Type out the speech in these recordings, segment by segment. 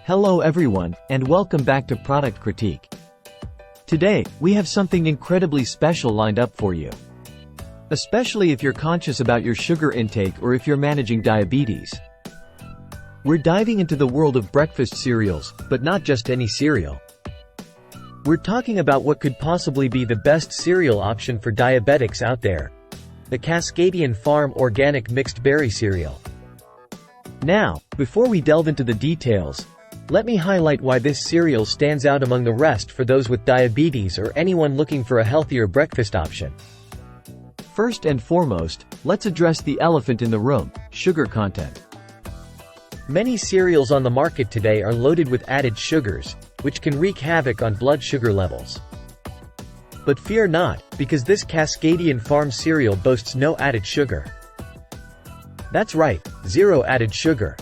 Hello everyone, and welcome back to Product Critique. Today, we have something incredibly special lined up for you. Especially if you're conscious about your sugar intake or if you're managing diabetes. We're diving into the world of breakfast cereals, but not just any cereal. We're talking about what could possibly be the best cereal option for diabetics out there. The Cascadian Farm Organic Mixed Berry Cereal. Now, before we delve into the details, let me highlight why this cereal stands out among the rest for those with diabetes or anyone looking for a healthier breakfast option. First and foremost, let's address the elephant in the room: sugar content. Many cereals on the market today are loaded with added sugars, which can wreak havoc on blood sugar levels. But fear not, because this Cascadian Farm cereal boasts no added sugar. That's right, zero added sugar.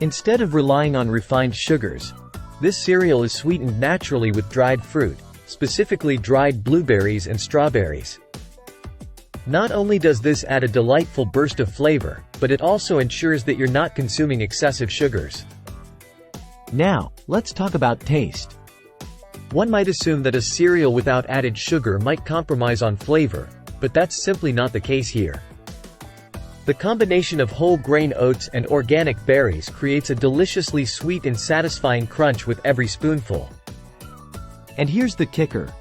Instead of relying on refined sugars, this cereal is sweetened naturally with dried fruit, specifically dried blueberries and strawberries. Not only does this add a delightful burst of flavor, but it also ensures that you're not consuming excessive sugars. Now, let's talk about taste. One might assume that a cereal without added sugar might compromise on flavor, but that's simply not the case here. The combination of whole grain oats and organic berries creates a deliciously sweet and satisfying crunch with every spoonful. And here's the kicker.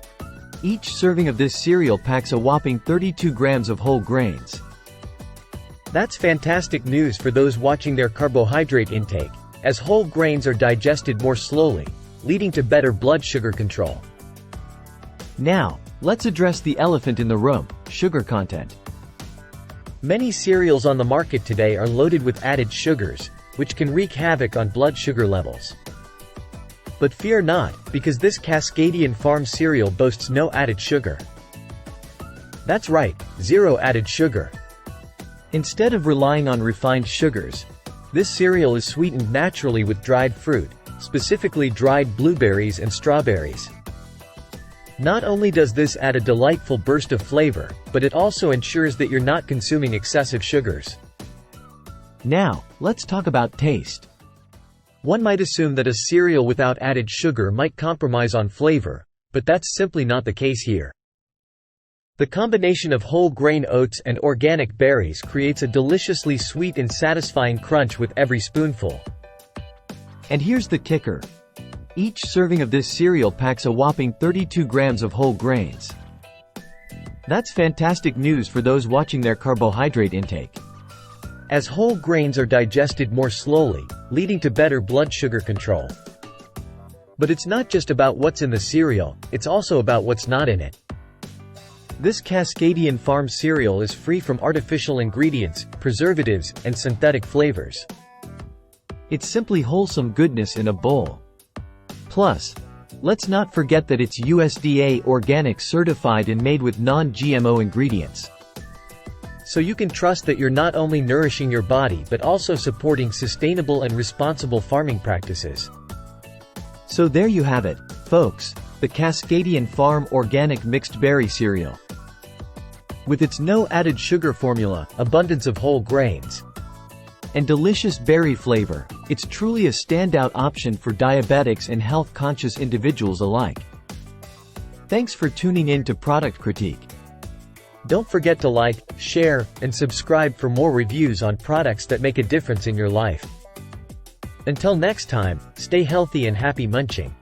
Each serving of this cereal packs a whopping 32 grams of whole grains. That's fantastic news for those watching their carbohydrate intake, as whole grains are digested more slowly, leading to better blood sugar control. Now, let's address the elephant in the room: sugar content. Many cereals on the market today are loaded with added sugars, which can wreak havoc on blood sugar levels. But fear not, because this Cascadian Farm cereal boasts no added sugar. That's right, zero added sugar. Instead of relying on refined sugars, this cereal is sweetened naturally with dried fruit, specifically dried blueberries and strawberries. Not only does this add a delightful burst of flavor, but it also ensures that you're not consuming excessive sugars. Now, let's talk about taste. One might assume that a cereal without added sugar might compromise on flavor, but that's simply not the case here. The combination of whole grain oats and organic berries creates a deliciously sweet and satisfying crunch with every spoonful. And here's the kicker. Each serving of this cereal packs a whopping 32 grams of whole grains. That's fantastic news for those watching their carbohydrate intake, as whole grains are digested more slowly, leading to better blood sugar control. But it's not just about what's in the cereal, it's also about what's not in it. This Cascadian Farm cereal is free from artificial ingredients, preservatives, and synthetic flavors. It's simply wholesome goodness in a bowl. Plus, let's not forget that it's USDA organic certified and made with non-GMO ingredients. So you can trust that you're not only nourishing your body but also supporting sustainable and responsible farming practices. So there you have it, folks, the Cascadian Farm Organic Mixed Berry Cereal. With its no added sugar formula, abundance of whole grains, and delicious berry flavor, it's truly a standout option for diabetics and health-conscious individuals alike. Thanks for tuning in to Product Critique. Don't forget to like, share, and subscribe for more reviews on products that make a difference in your life. Until next time, stay healthy and happy munching.